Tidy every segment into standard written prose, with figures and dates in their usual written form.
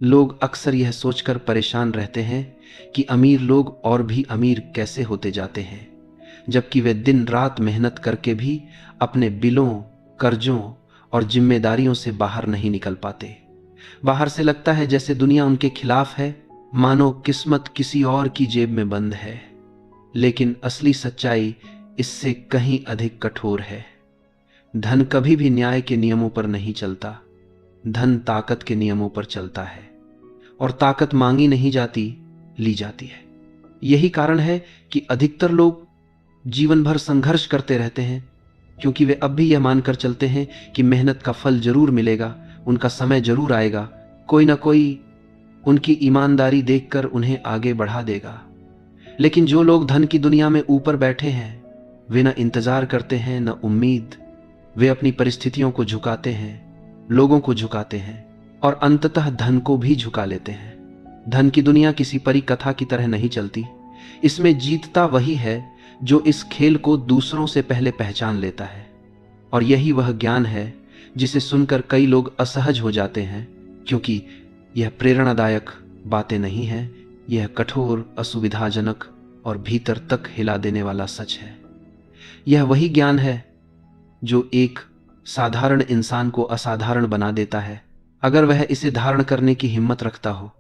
लोग अक्सर यह सोचकर परेशान रहते हैं कि अमीर लोग और भी अमीर कैसे होते जाते हैं, जबकि वे दिन रात मेहनत करके भी अपने बिलों, कर्जों और जिम्मेदारियों से बाहर नहीं निकल पाते। बाहर से लगता है जैसे दुनिया उनके खिलाफ है, मानो किस्मत किसी और की जेब में बंद है। लेकिन असली सच्चाई इससे कहीं अधिक कठोर है। धन कभी भी न्याय के नियमों पर नहीं चलता। धन ताकत के नियमों पर चलता है, और ताकत मांगी नहीं जाती, ली जाती है। यही कारण है कि अधिकतर लोग जीवन भर संघर्ष करते रहते हैं, क्योंकि वे अब भी यह मानकर चलते हैं कि मेहनत का फल जरूर मिलेगा, उनका समय जरूर आएगा, कोई ना कोई उनकी ईमानदारी देखकर उन्हें आगे बढ़ा देगा। लेकिन जो लोग धन की दुनिया में ऊपर बैठे हैं, वे न इंतजार करते हैं, न उम्मीद। वे अपनी परिस्थितियों को झुकाते हैं, लोगों को झुकाते हैं और अंततः धन को भी झुका लेते हैं। धन की दुनिया किसी परी कथा की तरह नहीं चलती। इसमें जीतता वही है जो इस खेल को दूसरों से पहले पहचान लेता है। और यही वह ज्ञान है जिसे सुनकर कई लोग असहज हो जाते हैं, क्योंकि यह प्रेरणादायक बातें नहीं है, यह कठोर, असुविधाजनक और भीतर तक हिला देने वाला सच है। यह वही ज्ञान है जो एक साधारण इंसान को असाधारण बना देता है, अगर वह इसे धारण करने की हिम्मत रखता हो।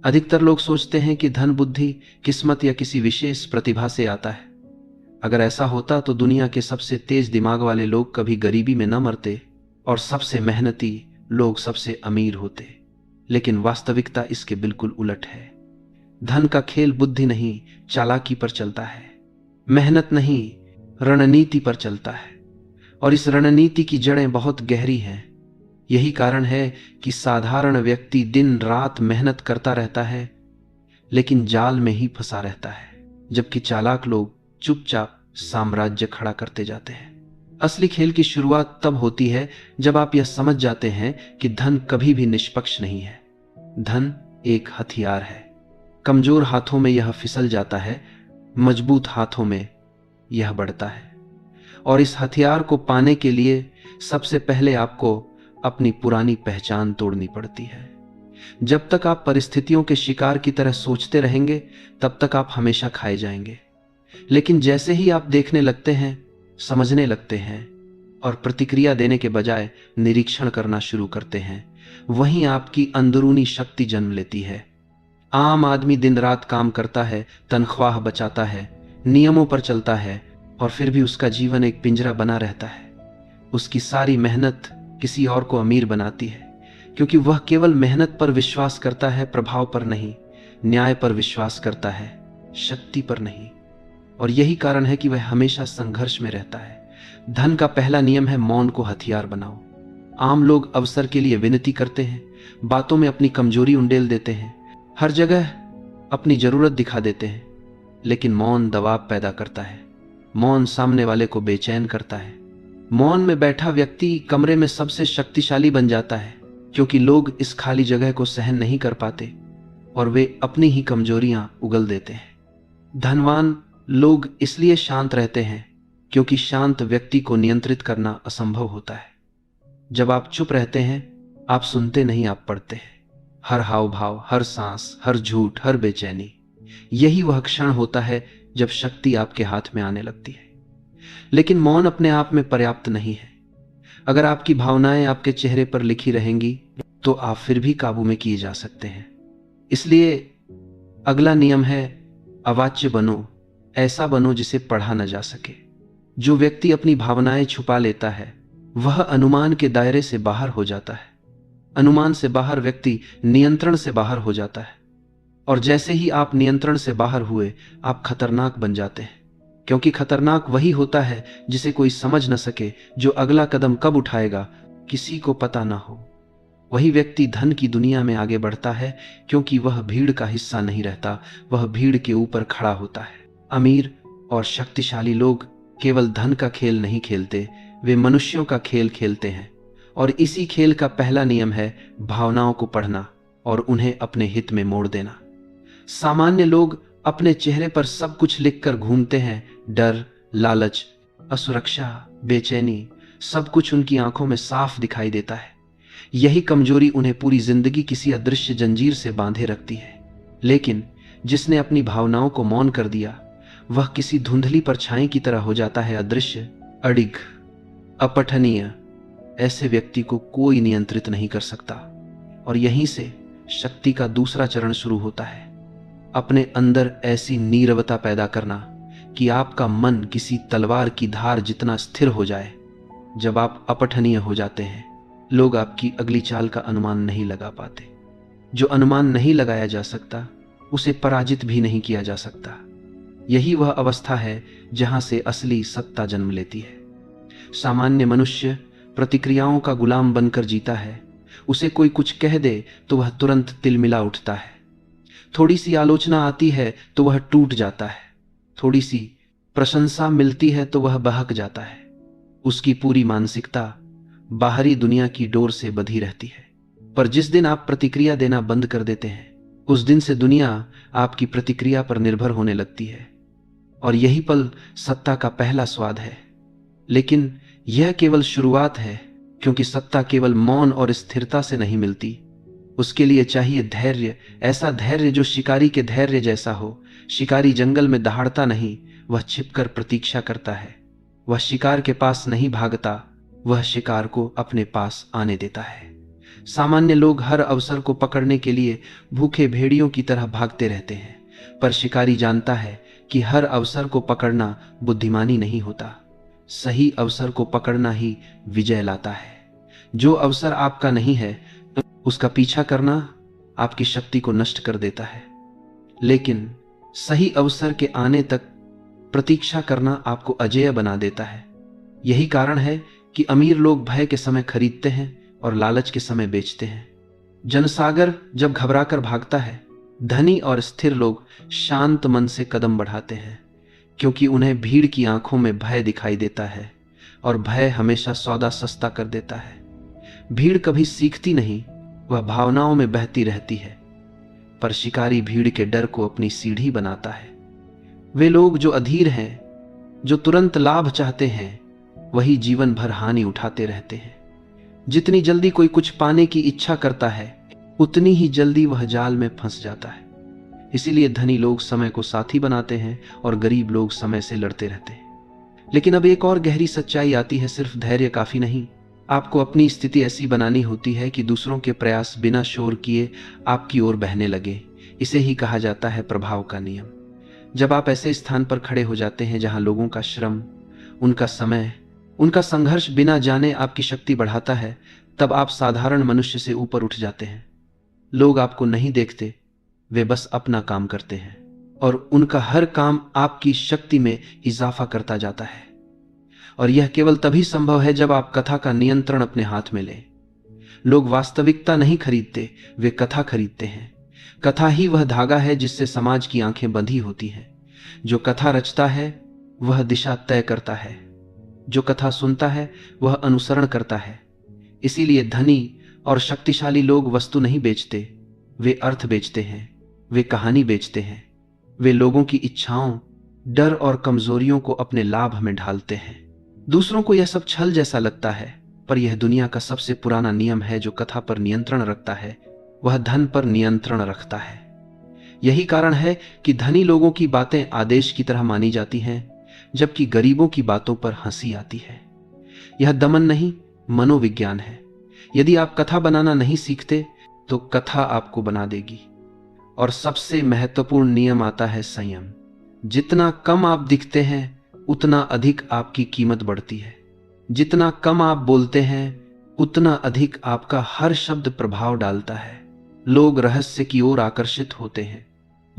अधिकतर लोग सोचते हैं कि धन बुद्धि, किस्मत या किसी विशेष प्रतिभा से आता है। अगर ऐसा होता तो दुनिया के सबसे तेज दिमाग वाले लोग कभी गरीबी में न मरते और सबसे मेहनती लोग सबसे अमीर होते। लेकिन वास्तविकता इसके बिल्कुल उलट है। धन का खेल बुद्धि नहीं, चालाकी पर चलता है। मेहनत नहीं, रणनीति पर चलता है। और इस रणनीति की जड़ें बहुत गहरी हैं। यही कारण है कि साधारण व्यक्ति दिन रात मेहनत करता रहता है, लेकिन जाल में ही फंसा रहता है, जबकि चालाक लोग चुपचाप साम्राज्य खड़ा करते जाते हैं। असली खेल की शुरुआत तब होती है जब आप यह समझ जाते हैं कि धन कभी भी निष्पक्ष नहीं है। धन एक हथियार है। कमजोर हाथों में यह फिसल जाता है, मजबूत हाथों में यह बढ़ता है। और इस हथियार को पाने के लिए सबसे पहले आपको अपनी पुरानी पहचान तोड़नी पड़ती है। जब तक आप परिस्थितियों के शिकार की तरह सोचते रहेंगे, तब तक आप हमेशा खाए जाएंगे। लेकिन जैसे ही आप देखने लगते हैं, समझने लगते हैं और प्रतिक्रिया देने के बजाय निरीक्षण करना शुरू करते हैं, वहीं आपकी अंदरूनी शक्ति जन्म लेती है। आम आदमी दिन रात काम करता है, तनख्वाह बचाता है, नियमों पर चलता है, और फिर भी उसका जीवन एक पिंजरा बना रहता है। उसकी सारी मेहनत किसी और को अमीर बनाती है, क्योंकि वह केवल मेहनत पर विश्वास करता है, प्रभाव पर नहीं। न्याय पर विश्वास करता है, शक्ति पर नहीं। और यही कारण है कि वह हमेशा संघर्ष में रहता है। धन का पहला नियम है, मौन को हथियार बनाओ। आम लोग अवसर के लिए विनती करते हैं, बातों में अपनी कमजोरी उंडेल देते हैं, हर जगह अपनी जरूरत दिखा देते हैं। लेकिन मौन दबाव पैदा करता है। मौन सामने वाले को बेचैन करता है। मौन में बैठा व्यक्ति कमरे में सबसे शक्तिशाली बन जाता है, क्योंकि लोग इस खाली जगह को सहन नहीं कर पाते और वे अपनी ही कमजोरियां उगल देते हैं। धनवान लोग इसलिए शांत रहते हैं क्योंकि शांत व्यक्ति को नियंत्रित करना असंभव होता है। जब आप चुप रहते हैं, आप सुनते नहीं, आप पढ़ते हैं। हर हाव भाव, हर सांस, हर झूठ, हर बेचैनी। यही वह क्षण होता है जब शक्ति आपके हाथ में आने लगती है। लेकिन मौन अपने आप में पर्याप्त नहीं है। अगर आपकी भावनाएं आपके चेहरे पर लिखी रहेंगी, तो आप फिर भी काबू में किए जा सकते हैं। इसलिए अगला नियम है, अवाच्य बनो। ऐसा बनो जिसे पढ़ा न जा सके। जो व्यक्ति अपनी भावनाएं छुपा लेता है, वह अनुमान के दायरे से बाहर हो जाता है। अनुमान से बाहर व्यक्ति नियंत्रण से बाहर हो जाता है। और जैसे ही आप नियंत्रण से बाहर हुए, आप खतरनाक बन जाते हैं, क्योंकि खतरनाक वही होता है जिसे कोई समझ न सके। जो अगला कदम कब उठाएगा, किसी को पता ना हो। वही व्यक्ति धन की दुनिया में आगे बढ़ता है, क्योंकि वह भीड़ का हिस्सा नहीं रहता, वह भीड़ के ऊपर खड़ा होता है। अमीर और शक्तिशाली लोग केवल धन का खेल नहीं खेलते, वे मनुष्यों का खेल खेलते हैं। और इसी खेल का पहला नियम है भावनाओं को पढ़ना और उन्हें अपने हित में मोड़ देना। सामान्य लोग अपने चेहरे पर सब कुछ लिखकर घूमते हैं, डर, लालच, असुरक्षा, बेचैनी, सब कुछ उनकी आंखों में साफ दिखाई देता है। यही कमजोरी उन्हें पूरी जिंदगी किसी अदृश्य जंजीर से बांधे रखती है। लेकिन जिसने अपनी भावनाओं को मौन कर दिया, वह किसी धुंधली परछाई की तरह हो जाता है, अदृश्य, अडिग, अपठनीय। ऐसे व्यक्ति को कोई नियंत्रित नहीं कर सकता। और यहीं से शक्ति का दूसरा चरण शुरू होता है, अपने अंदर ऐसी नीरवता पैदा करना कि आपका मन किसी तलवार की धार जितना स्थिर हो जाए। जब आप अपठनीय हो जाते हैं, लोग आपकी अगली चाल का अनुमान नहीं लगा पाते। जो अनुमान नहीं लगाया जा सकता, उसे पराजित भी नहीं किया जा सकता। यही वह अवस्था है जहां से असली सत्ता जन्म लेती है। सामान्य मनुष्य प्रतिक्रियाओं का गुलाम बनकर जीता है। उसे कोई कुछ कह दे तो वह तुरंत तिलमिला उठता है। थोड़ी सी आलोचना आती है तो वह टूट जाता है। थोड़ी सी प्रशंसा मिलती है तो वह बहक जाता है। उसकी पूरी मानसिकता बाहरी दुनिया की डोर से बंधी रहती है। पर जिस दिन आप प्रतिक्रिया देना बंद कर देते हैं, उस दिन से दुनिया आपकी प्रतिक्रिया पर निर्भर होने लगती है। और यही पल सत्ता का पहला स्वाद है। लेकिन यह केवल शुरुआत है, क्योंकि सत्ता केवल मौन और स्थिरता से नहीं मिलती। उसके लिए चाहिए धैर्य, ऐसा धैर्य जो शिकारी के धैर्य जैसा हो। शिकारी जंगल में दहाड़ता नहीं, वह छिपकर प्रतीक्षा करता है। वह शिकार के पास नहीं भागता, वह शिकार को अपने पास आने देता है। सामान्य लोग हर अवसर को पकड़ने के लिए भूखे भेड़ियों की तरह भागते रहते हैं, पर शिकारी जानता है कि हर अवसर को पकड़ना बुद्धिमानी नहीं होता। सही अवसर को पकड़ना ही विजय लाता है। जो अवसर आपका नहीं है, उसका पीछा करना आपकी शक्ति को नष्ट कर देता है। लेकिन सही अवसर के आने तक प्रतीक्षा करना आपको अजेय बना देता है। यही कारण है कि अमीर लोग भय के समय खरीदते हैं और लालच के समय बेचते हैं। जनसागर जब घबराकर भागता है, धनी और स्थिर लोग शांत मन से कदम बढ़ाते हैं, क्योंकि उन्हें भीड़ की आंखों में भय दिखाई देता है और भय हमेशा सौदा सस्ता कर देता है। भीड़ कभी सीखती नहीं, वह भावनाओं में बहती रहती है। पर शिकारी भीड़ के डर को अपनी सीढ़ी बनाता है। वे लोग जो अधीर हैं, जो तुरंत लाभ चाहते हैं, वही जीवन भर हानि उठाते रहते हैं। जितनी जल्दी कोई कुछ पाने की इच्छा करता है, उतनी ही जल्दी वह जाल में फंस जाता है। इसीलिए धनी लोग समय को साथी बनाते हैं और गरीब लोग समय से लड़ते रहते हैं। लेकिन अब एक और गहरी सच्चाई आती है, सिर्फ धैर्य काफी नहीं। आपको अपनी स्थिति ऐसी बनानी होती है कि दूसरों के प्रयास बिना शोर किए आपकी ओर बहने लगे। इसे ही कहा जाता है प्रभाव का नियम। जब आप ऐसे स्थान पर खड़े हो जाते हैं जहां लोगों का श्रम, उनका समय, उनका संघर्ष बिना जाने आपकी शक्ति बढ़ाता है, तब आप साधारण मनुष्य से ऊपर उठ जाते हैं। लोग आपको नहीं देखते, वे बस अपना काम करते हैं और उनका हर काम आपकी शक्ति में इजाफा करता जाता है। और यह केवल तभी संभव है जब आप कथा का नियंत्रण अपने हाथ में लें। लोग वास्तविकता नहीं खरीदते, वे कथा खरीदते हैं। कथा ही वह धागा है जिससे समाज की आंखें बंधी होती हैं। जो कथा रचता है वह दिशा तय करता है, जो कथा सुनता है वह अनुसरण करता है। इसीलिए धनी और शक्तिशाली लोग वस्तु नहीं बेचते, वे अर्थ बेचते हैं, वे कहानी बेचते हैं। वे लोगों की इच्छाओं, डर और कमजोरियों को अपने लाभ में ढालते हैं। दूसरों को यह सब छल जैसा लगता है, पर यह दुनिया का सबसे पुराना नियम है। जो कथा पर नियंत्रण रखता है, वह धन पर नियंत्रण रखता है। यही कारण है कि धनी लोगों की बातें आदेश की तरह मानी जाती हैं, जबकि गरीबों की बातों पर हंसी आती है। यह दमन नहीं, मनोविज्ञान है। यदि आप कथा बनाना नहीं सीखते, तो कथा आपको बना देगी। और सबसे महत्वपूर्ण नियम आता है संयम। जितना कम आप दिखते हैं, उतना अधिक आपकी कीमत बढ़ती है। जितना कम आप बोलते हैं, उतना अधिक आपका हर शब्द प्रभाव डालता है। लोग रहस्य की ओर आकर्षित होते हैं।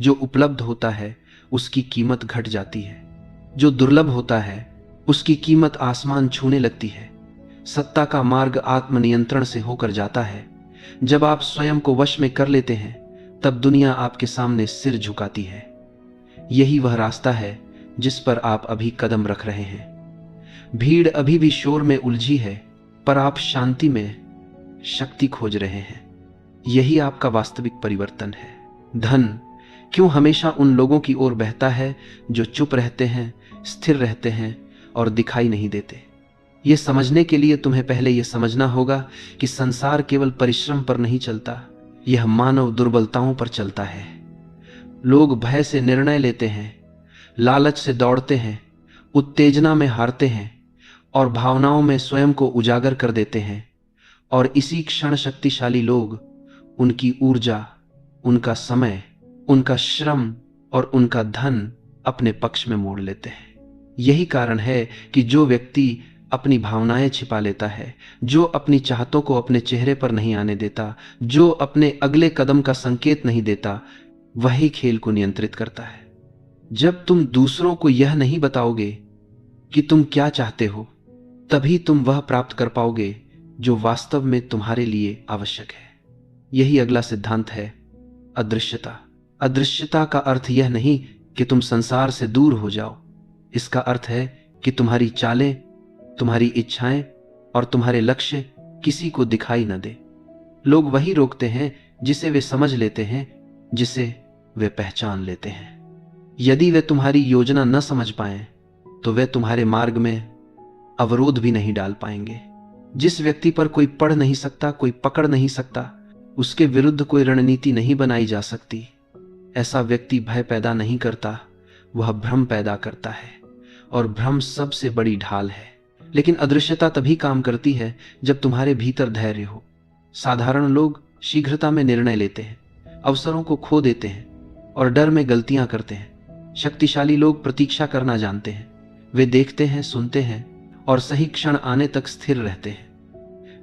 जो उपलब्ध होता है उसकी कीमत घट जाती है, जो दुर्लभ होता है उसकी कीमत आसमान छूने लगती है। सत्ता का मार्ग आत्मनियंत्रण से होकर जाता है। जब आप स्वयं को वश में कर लेते हैं, तब दुनिया आपके सामने सिर झुकाती है। यही वह रास्ता है जिस पर आप अभी कदम रख रहे हैं। भीड़ अभी भी शोर में उलझी है, पर आप शांति में शक्ति खोज रहे हैं। यही आपका वास्तविक परिवर्तन है। धन क्यों हमेशा उन लोगों की ओर बहता है जो चुप रहते हैं, स्थिर रहते हैं और दिखाई नहीं देते? ये समझने के लिए तुम्हें पहले यह समझना होगा कि संसार केवल परिश्रम पर नहीं चलता, यह मानव दुर्बलताओं पर चलता है। लोग भय से निर्णय लेते हैं, लालच से दौड़ते हैं, उत्तेजना में हारते हैं और भावनाओं में स्वयं को उजागर कर देते हैं। और इसी क्षण शक्तिशाली लोग उनकी ऊर्जा, उनका समय, उनका श्रम और उनका धन अपने पक्ष में मोड़ लेते हैं। यही कारण है कि जो व्यक्ति अपनी भावनाएं छिपा लेता है, जो अपनी चाहतों को अपने चेहरे पर नहीं आने देता, जो अपने अगले कदम का संकेत नहीं देता, वही खेल को नियंत्रित करता है। जब तुम दूसरों को यह नहीं बताओगे कि तुम क्या चाहते हो, तभी तुम वह प्राप्त कर पाओगे जो वास्तव में तुम्हारे लिए आवश्यक है। यही अगला सिद्धांत है, अदृश्यता। अदृश्यता का अर्थ यह नहीं कि तुम संसार से दूर हो जाओ। इसका अर्थ है कि तुम्हारी चालें, तुम्हारी इच्छाएं और तुम्हारे लक्ष्य किसी को दिखाई न दे। लोग वही रोकते हैं जिसे वे समझ लेते हैं, जिसे वे पहचान लेते हैं। यदि वे तुम्हारी योजना न समझ पाएं, तो वे तुम्हारे मार्ग में अवरोध भी नहीं डाल पाएंगे। जिस व्यक्ति पर कोई पढ़ नहीं सकता, कोई पकड़ नहीं सकता, उसके विरुद्ध कोई रणनीति नहीं बनाई जा सकती। ऐसा व्यक्ति भय पैदा नहीं करता, वह भ्रम पैदा करता है, और भ्रम सबसे बड़ी ढाल है। लेकिन अदृश्यता तभी काम करती है जब तुम्हारे भीतर धैर्य हो। साधारण लोग शीघ्रता में निर्णय लेते हैं, अवसरों को खो देते हैं और डर में गलतियां करते हैं। शक्तिशाली लोग प्रतीक्षा करना जानते हैं। वे देखते हैं, सुनते हैं और सही क्षण आने तक स्थिर रहते हैं।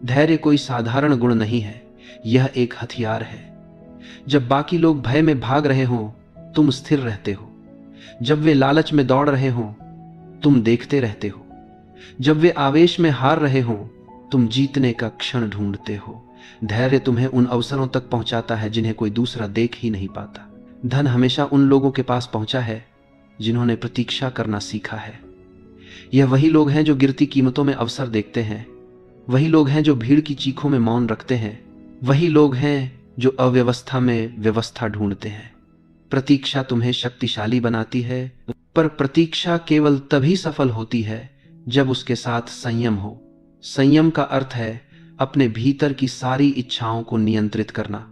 धैर्य कोई साधारण गुण नहीं है, यह एक हथियार है। जब बाकी लोग भय में भाग रहे हों, तुम स्थिर रहते हो। जब वे लालच में दौड़ रहे हों, तुम देखते रहते हो। जब वे आवेश में हार रहे हों, तुम जीतने का क्षण ढूंढते हो। धैर्य तुम्हें उन अवसरों तक पहुंचाता है जिन्हें कोई दूसरा देख ही नहीं पाता। धन हमेशा उन लोगों के पास पहुंचा है जिन्होंने प्रतीक्षा करना सीखा है। यह वही लोग हैं जो गिरती कीमतों में अवसर देखते हैं, वही लोग हैं जो भीड़ की चीखों में मौन रखते हैं, वही लोग हैं जो अव्यवस्था में व्यवस्था ढूंढते हैं। प्रतीक्षा तुम्हें शक्तिशाली बनाती है, पर प्रतीक्षा केवल तभी सफल होती है जब उसके साथ संयम हो। संयम का अर्थ है अपने भीतर की सारी इच्छाओं को नियंत्रित करना।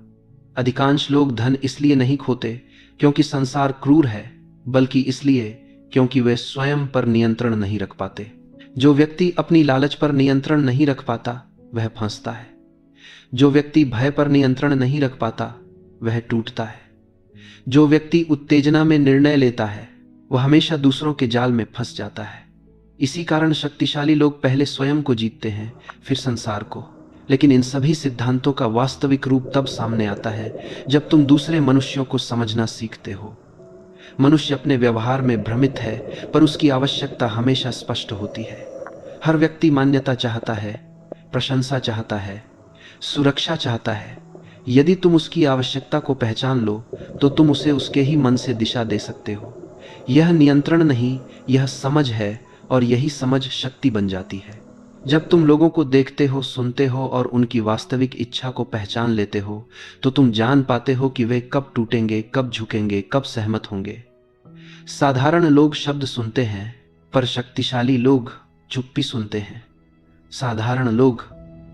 अधिकांश लोग धन इसलिए नहीं खोते क्योंकि संसार क्रूर है, बल्कि इसलिए क्योंकि वे स्वयं पर नियंत्रण नहीं रख पाते। जो व्यक्ति अपनी लालच पर नियंत्रण नहीं रख पाता, वह फंसता है। जो व्यक्ति भय पर नियंत्रण नहीं रख पाता, वह टूटता है। जो व्यक्ति उत्तेजना में निर्णय लेता है, वह हमेशा दूसरों के जाल में फंस जाता है। इसी कारण शक्तिशाली लोग पहले स्वयं को जीतते हैं, फिर संसार को। लेकिन इन सभी सिद्धांतों का वास्तविक रूप तब सामने आता है जब तुम दूसरे मनुष्यों को समझना सीखते हो। मनुष्य अपने व्यवहार में भ्रमित है, पर उसकी आवश्यकता हमेशा स्पष्ट होती है। हर व्यक्ति मान्यता चाहता है, प्रशंसा चाहता है, सुरक्षा चाहता है। यदि तुम उसकी आवश्यकता को पहचान लो, तो तुम उसे उसके ही मन से दिशा दे सकते हो। यह नियंत्रण नहीं, यह समझ है, और यही समझ शक्ति बन जाती है। जब तुम लोगों को देखते हो, सुनते हो और उनकी वास्तविक इच्छा को पहचान लेते हो, तो तुम जान पाते हो कि वे कब टूटेंगे, कब झुकेंगे, कब सहमत होंगे। साधारण लोग शब्द सुनते हैं, पर शक्तिशाली लोग चुप्पी सुनते हैं। साधारण लोग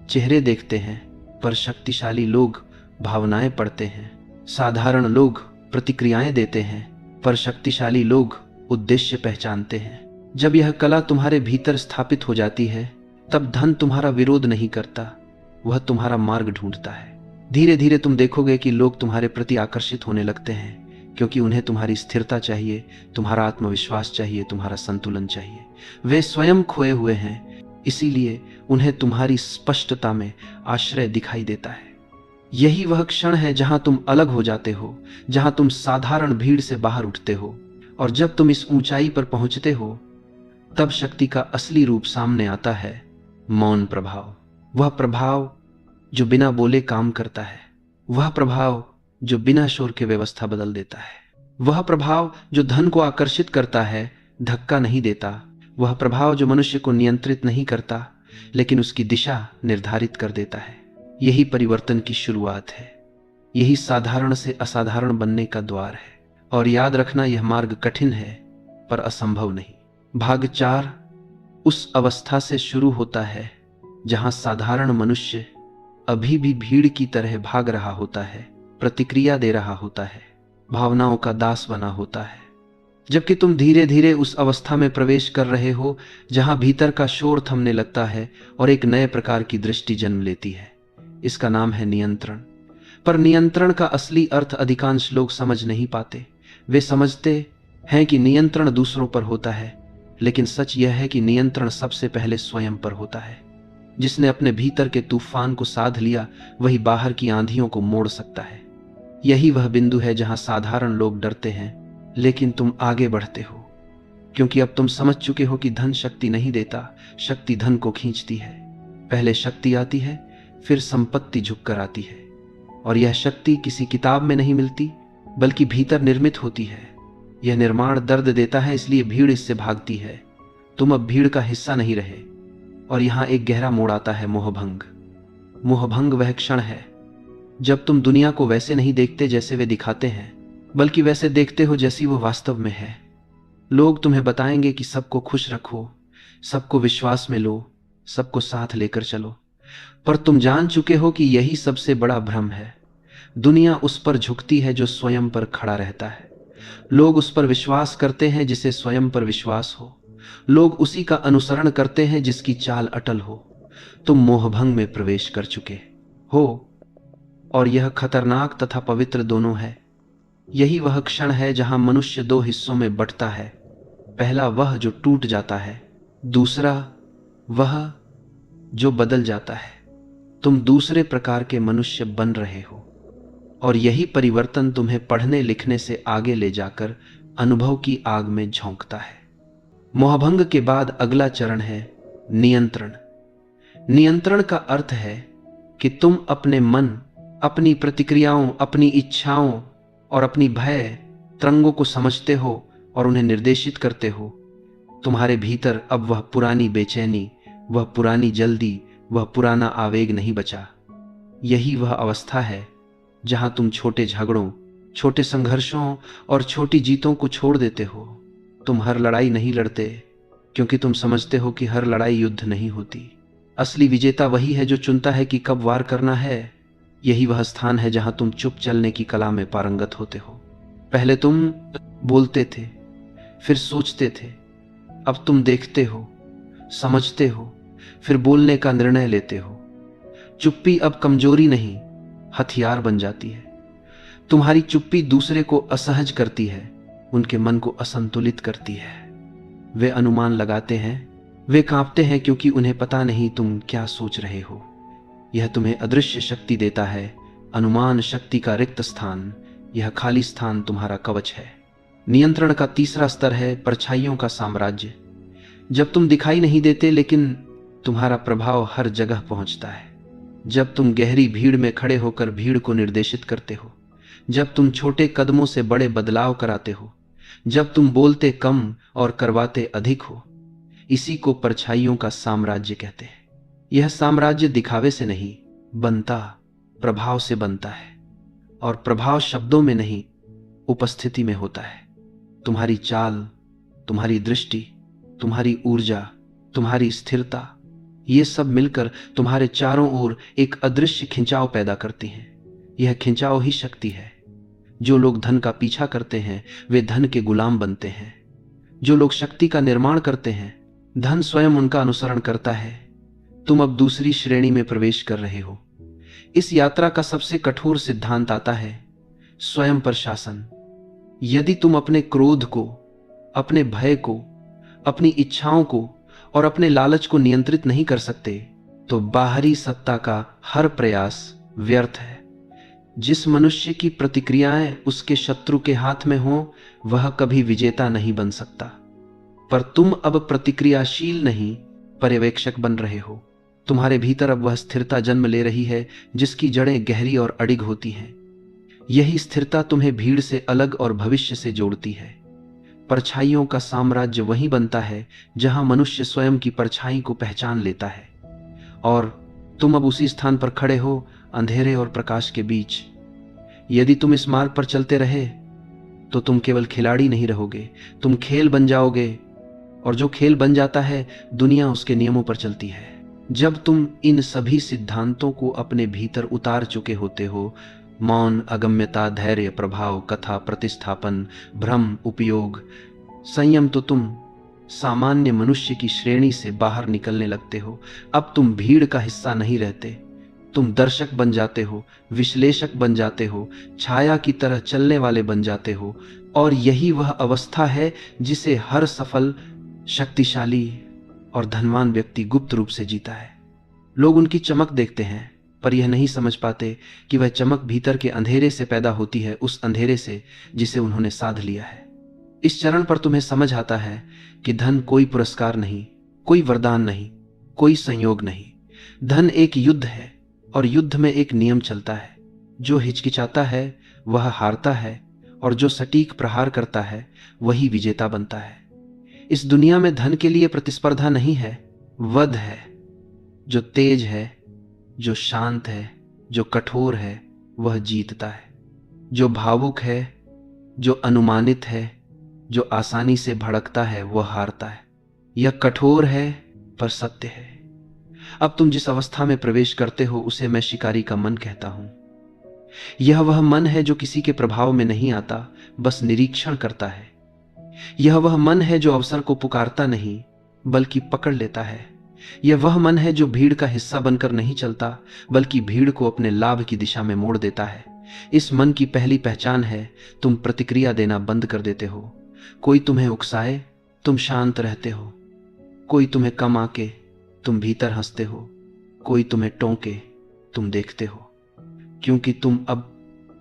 चेहरे देखते हैं, पर शक्तिशाली लोग भावनाएं पढ़ते हैं। साधारण लोग प्रतिक्रियाएं देते हैं, पर शक्तिशाली लोग उद्देश्य पहचानते हैं। जब यह कला तुम्हारे भीतर स्थापित हो जाती है, तब धन तुम्हारा विरोध नहीं करता, वह तुम्हारा मार्ग ढूंढता है। धीरे धीरे तुम देखोगे कि लोग तुम्हारे प्रति आकर्षित होने लगते हैं, क्योंकि उन्हें तुम्हारी स्थिरता चाहिए, तुम्हारा आत्मविश्वास चाहिए, तुम्हारा संतुलन चाहिए। वे स्वयं खोए हुए हैं, इसीलिए उन्हें तुम्हारी स्पष्टता में आश्रय दिखाई देता है। यही वह क्षण है जहां तुम अलग हो जाते हो, जहां तुम साधारण भीड़ से बाहर उठते हो। और जब तुम इस ऊंचाई पर पहुंचते हो, तब शक्ति का असली रूप सामने आता है, मौन प्रभाव। वह प्रभाव जो बिना बोले काम करता है, वह प्रभाव जो बिना शोर के व्यवस्था बदल देता है, वह प्रभाव जो धन को आकर्षित करता है, धक्का नहीं देता, वह प्रभाव जो मनुष्य को नियंत्रित नहीं करता, लेकिन उसकी दिशा निर्धारित कर देता है। यही परिवर्तन की शुरुआत है, यही साधारण से असाधारण बनने का द्वार है। और याद रखना, यह मार्ग कठिन है, पर असंभव नहीं। भाग 4, उस अवस्था से शुरू होता है जहां साधारण मनुष्य अभी भी भीड़ की तरह भाग रहा होता है, प्रतिक्रिया दे रहा होता है, भावनाओं का दास बना होता है। जबकि तुम धीरे धीरे उस अवस्था में प्रवेश कर रहे हो जहां भीतर का शोर थमने लगता है और एक नए प्रकार की दृष्टि जन्म लेती है। इसका नाम है नियंत्रण। पर नियंत्रण का असली अर्थ अधिकांश लोग समझ नहीं पाते। वे समझते हैं कि नियंत्रण दूसरों पर होता है, लेकिन सच यह है कि नियंत्रण सबसे पहले स्वयं पर होता है। जिसने अपने भीतर के तूफान को साध लिया, वही बाहर की आंधियों को मोड़ सकता है। यही वह बिंदु है जहां साधारण लोग डरते हैं, लेकिन तुम आगे बढ़ते हो, क्योंकि अब तुम समझ चुके हो कि धन शक्ति नहीं देता, शक्ति धन को खींचती है। पहले शक्ति आती है, फिर संपत्ति झुककर आती है। और यह शक्ति किसी किताब में नहीं मिलती, बल्कि भीतर निर्मित होती है। यह निर्माण दर्द देता है, इसलिए भीड़ इससे भागती है। तुम अब भीड़ का हिस्सा नहीं रहे। और यहां एक गहरा मोड़ आता है, मोहभंग। मोहभंग वह क्षण है जब तुम दुनिया को वैसे नहीं देखते जैसे वे दिखाते हैं, बल्कि वैसे देखते हो जैसी वो वास्तव में है। लोग तुम्हें बताएंगे कि सबको खुश रखो, सबको विश्वास में लो, सबको साथ लेकर चलो। पर तुम जान चुके हो कि यही सबसे बड़ा भ्रम है। दुनिया उस पर झुकती है जो स्वयं पर खड़ा रहता है। लोग उस पर विश्वास करते हैं जिसे स्वयं पर विश्वास हो। लोग उसी का अनुसरण करते हैं जिसकी चाल अटल हो। तुम मोहभंग में प्रवेश कर चुके हो, और यह खतरनाक तथा पवित्र दोनों है। यही वह क्षण है जहां मनुष्य दो हिस्सों में बंटता है। पहला वह जो टूट जाता है, दूसरा वह जो बदल जाता है। तुम दूसरे प्रकार के मनुष्य बन रहे हो, और यही परिवर्तन तुम्हें पढ़ने लिखने से आगे ले जाकर अनुभव की आग में झोंकता है। मोहभंग के बाद अगला चरण है नियंत्रण। नियंत्रण का अर्थ है कि तुम अपने मन, अपनी प्रतिक्रियाओं, अपनी इच्छाओं और अपनी भय तरंगों को समझते हो और उन्हें निर्देशित करते हो। तुम्हारे भीतर अब वह पुरानी बेचैनी, वह पुरानी जल्दी, वह पुराना आवेग नहीं बचा। यही वह अवस्था है जहां तुम छोटे झगड़ों, छोटे संघर्षों और छोटी जीतों को छोड़ देते हो। तुम हर लड़ाई नहीं लड़ते, क्योंकि तुम समझते हो कि हर लड़ाई युद्ध नहीं होती। असली विजेता वही है जो चुनता है कि कब वार करना है। यही वह स्थान है जहां तुम चुप चलने की कला में पारंगत होते हो। पहले तुम बोलते थे, फिर सोचते थे। अब तुम देखते हो, समझते हो, फिर बोलने का निर्णय लेते हो। चुप्पी अब कमजोरी नहीं, हथियार बन जाती है। तुम्हारी चुप्पी दूसरे को असहज करती है, उनके मन को असंतुलित करती है। वे अनुमान लगाते हैं, वे कांपते हैं, क्योंकि उन्हें पता नहीं तुम क्या सोच रहे हो। यह तुम्हें अदृश्य शक्ति देता है, अनुमान शक्ति का रिक्त स्थान। यह खाली स्थान तुम्हारा कवच है। नियंत्रण का तीसरा स्तर है परछाइयों का साम्राज्य। जब तुम दिखाई नहीं देते, लेकिन तुम्हारा प्रभाव हर जगह पहुंचता है। जब तुम गहरी भीड़ में खड़े होकर भीड़ को निर्देशित करते हो, जब तुम छोटे कदमों से बड़े बदलाव कराते हो, जब तुम बोलते कम और करवाते अधिक हो, इसी को परछाइयों का साम्राज्य कहते हैं। यह साम्राज्य दिखावे से नहीं बनता, प्रभाव से बनता है। और प्रभाव शब्दों में नहीं, उपस्थिति में होता है। तुम्हारी चाल, तुम्हारी दृष्टि, तुम्हारी ऊर्जा, तुम्हारी स्थिरता, ये सब मिलकर तुम्हारे चारों ओर एक अदृश्य खिंचाव पैदा करती हैं। यह खिंचाव ही शक्ति है। जो लोग धन का पीछा करते हैं, वे धन के गुलाम बनते हैं। जो लोग शक्ति का निर्माण करते हैं, धन स्वयं उनका अनुसरण करता है। तुम अब दूसरी श्रेणी में प्रवेश कर रहे हो। इस यात्रा का सबसे कठोर सिद्धांत आता है स्वयं पर शासन। यदि तुम अपने क्रोध को, अपने भय को, अपनी इच्छाओं को और अपने लालच को नियंत्रित नहीं कर सकते, तो बाहरी सत्ता का हर प्रयास व्यर्थ है। जिस मनुष्य की प्रतिक्रियाएं उसके शत्रु के हाथ में हो, वह कभी विजेता नहीं बन सकता। पर तुम अब प्रतिक्रियाशील नहीं, पर्यवेक्षक बन रहे हो। तुम्हारे भीतर अब वह स्थिरता जन्म ले रही है जिसकी जड़ें गहरी और अडिग होती हैं। यही स्थिरता तुम्हें भीड़ से अलग और भविष्य से जोड़ती है। परछाइयों का साम्राज्य वहीं बनता है जहां मनुष्य स्वयं की परछाई को पहचान लेता है। और तुम अब उसी स्थान पर खड़े हो, अंधेरे और प्रकाश के बीच। यदि तुम इस मार्ग पर चलते रहे, तो तुम केवल खिलाड़ी नहीं रहोगे, तुम खेल बन जाओगे। और जो खेल बन जाता है दुनिया उसके नियमों पर चलती है। जब तुम इन सभी सिद्धांतों को अपने भीतर उतार चुके होते हो, मौन, अगम्यता, धैर्य, प्रभाव, कथा, प्रतिस्थापन, भ्रम, उपयोग, संयम, तो तुम सामान्य मनुष्य की श्रेणी से बाहर निकलने लगते हो। अब तुम भीड़ का हिस्सा नहीं रहते, तुम दर्शक बन जाते हो, विश्लेषक बन जाते हो, छाया की तरह चलने वाले बन जाते हो। और यही वह अवस्था है जिसे हर सफल, शक्तिशाली और धनवान व्यक्ति गुप्त रूप से जीता है। लोग उनकी चमक देखते हैं, पर यह नहीं समझ पाते कि वह चमक भीतर के अंधेरे से पैदा होती है, उस अंधेरे से जिसे उन्होंने साध लिया है। इस चरण पर तुम्हें समझ आता है कि धन कोई पुरस्कार नहीं, कोई वरदान नहीं, कोई संयोग नहीं। धन एक युद्ध है, और युद्ध में एक नियम चलता है, जो हिचकिचाता है वह हारता है, और जो सटीक प्रहार करता है वही विजेता बनता है। इस दुनिया में धन के लिए प्रतिस्पर्धा नहीं है, वध है। जो तेज है, जो शांत है, जो कठोर है, वह जीतता है। जो भावुक है, जो अनुमानित है, जो आसानी से भड़कता है, वह हारता है। यह कठोर है पर सत्य है। अब तुम जिस अवस्था में प्रवेश करते हो उसे मैं शिकारी का मन कहता हूं। यह वह मन है जो किसी के प्रभाव में नहीं आता, बस निरीक्षण करता है। यह वह मन है जो अवसर को पुकारता नहीं, बल्कि पकड़ लेता है। यह वह मन है जो भीड़ का हिस्सा बनकर नहीं चलता, बल्कि भीड़ को अपने लाभ की दिशा में मोड़ देता है। इस मन की पहली पहचान है, तुम प्रतिक्रिया देना बंद कर देते हो। कोई तुम्हें उकसाए, तुम शांत रहते हो। कोई तुम्हें कम आके, तुम भीतर हंसते हो। कोई तुम्हें टोके, तुम देखते हो। क्योंकि तुम अब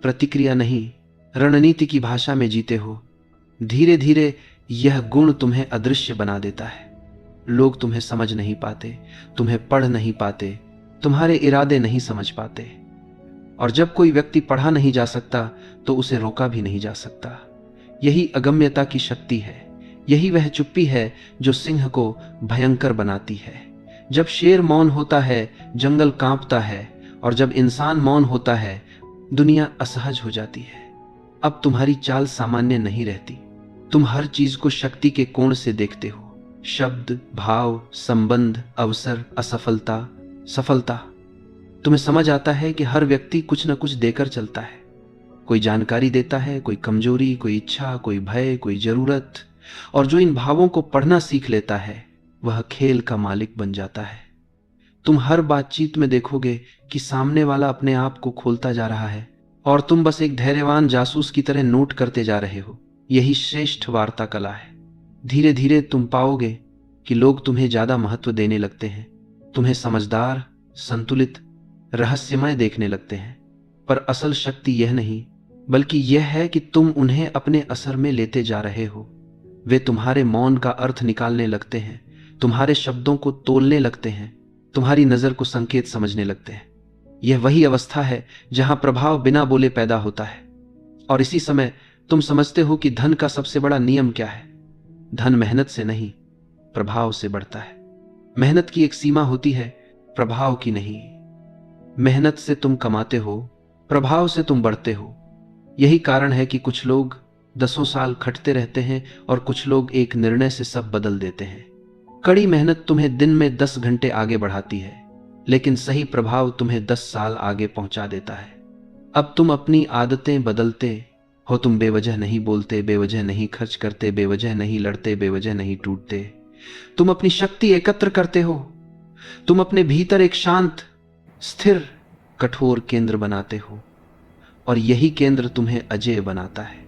प्रतिक्रिया नहीं, रणनीति की भाषा में जीते हो। धीरे धीरे यह गुण तुम्हें अदृश्य बना देता है। लोग तुम्हें समझ नहीं पाते, तुम्हें पढ़ नहीं पाते, तुम्हारे इरादे नहीं समझ पाते। और जब कोई व्यक्ति पढ़ा नहीं जा सकता तो उसे रोका भी नहीं जा सकता। यही अगम्यता की शक्ति है। यही वह चुप्पी है जो सिंह को भयंकर बनाती है। जब शेर मौन होता है, जंगल कांपता है, और जब इंसान मौन होता है, दुनिया असहज हो जाती है। अब तुम्हारी चाल सामान्य नहीं रहती। तुम हर चीज को शक्ति के कोण से देखते हो। शब्द, भाव, संबंध, अवसर, असफलता, सफलता। तुम्हें समझ आता है कि हर व्यक्ति कुछ न कुछ देकर चलता है। कोई जानकारी देता है, कोई कमजोरी, कोई इच्छा, कोई भय, कोई जरूरत। और जो इन भावों को पढ़ना सीख लेता है वह खेल का मालिक बन जाता है। तुम हर बातचीत में देखोगे कि सामने वाला अपने आप को खोलता जा रहा है, और तुम बस एक धैर्यवान जासूस की तरह नोट करते जा रहे हो। यही श्रेष्ठ वार्ता कला है। धीरे धीरे तुम पाओगे कि लोग तुम्हें ज्यादा महत्व देने लगते हैं, तुम्हें समझदार, संतुलित, रहस्यमय देखने लगते हैं। पर असल शक्ति यह नहीं, बल्कि यह है कि तुम उन्हें अपने असर में लेते जा रहे हो। वे तुम्हारे मौन का अर्थ निकालने लगते हैं, तुम्हारे शब्दों को तोलने लगते हैं, तुम्हारी नजर को संकेत समझने लगते हैं। यह वही अवस्था है जहां प्रभाव बिना बोले पैदा होता है। और इसी समय तुम समझते हो कि धन का सबसे बड़ा नियम क्या है। धन मेहनत से नहीं, प्रभाव से बढ़ता है। मेहनत की एक सीमा होती है, प्रभाव की नहीं। मेहनत से तुम कमाते हो, प्रभाव से तुम बढ़ते हो। यही कारण है कि कुछ लोग 10 साल खटते रहते हैं और कुछ लोग एक निर्णय से सब बदल देते हैं। कड़ी मेहनत तुम्हें दिन में 10 घंटे आगे बढ़ाती है, लेकिन सही प्रभाव तुम्हें 10 साल आगे पहुंचा देता है। अब तुम अपनी आदतें बदलते हो। तुम बेवजह नहीं बोलते, बेवजह नहीं खर्च करते, बेवजह नहीं लड़ते, बेवजह नहीं टूटते। तुम अपनी शक्ति एकत्र करते हो। तुम अपने भीतर एक शांत, स्थिर, कठोर केंद्र बनाते हो, और यही केंद्र तुम्हें अजेय बनाता है।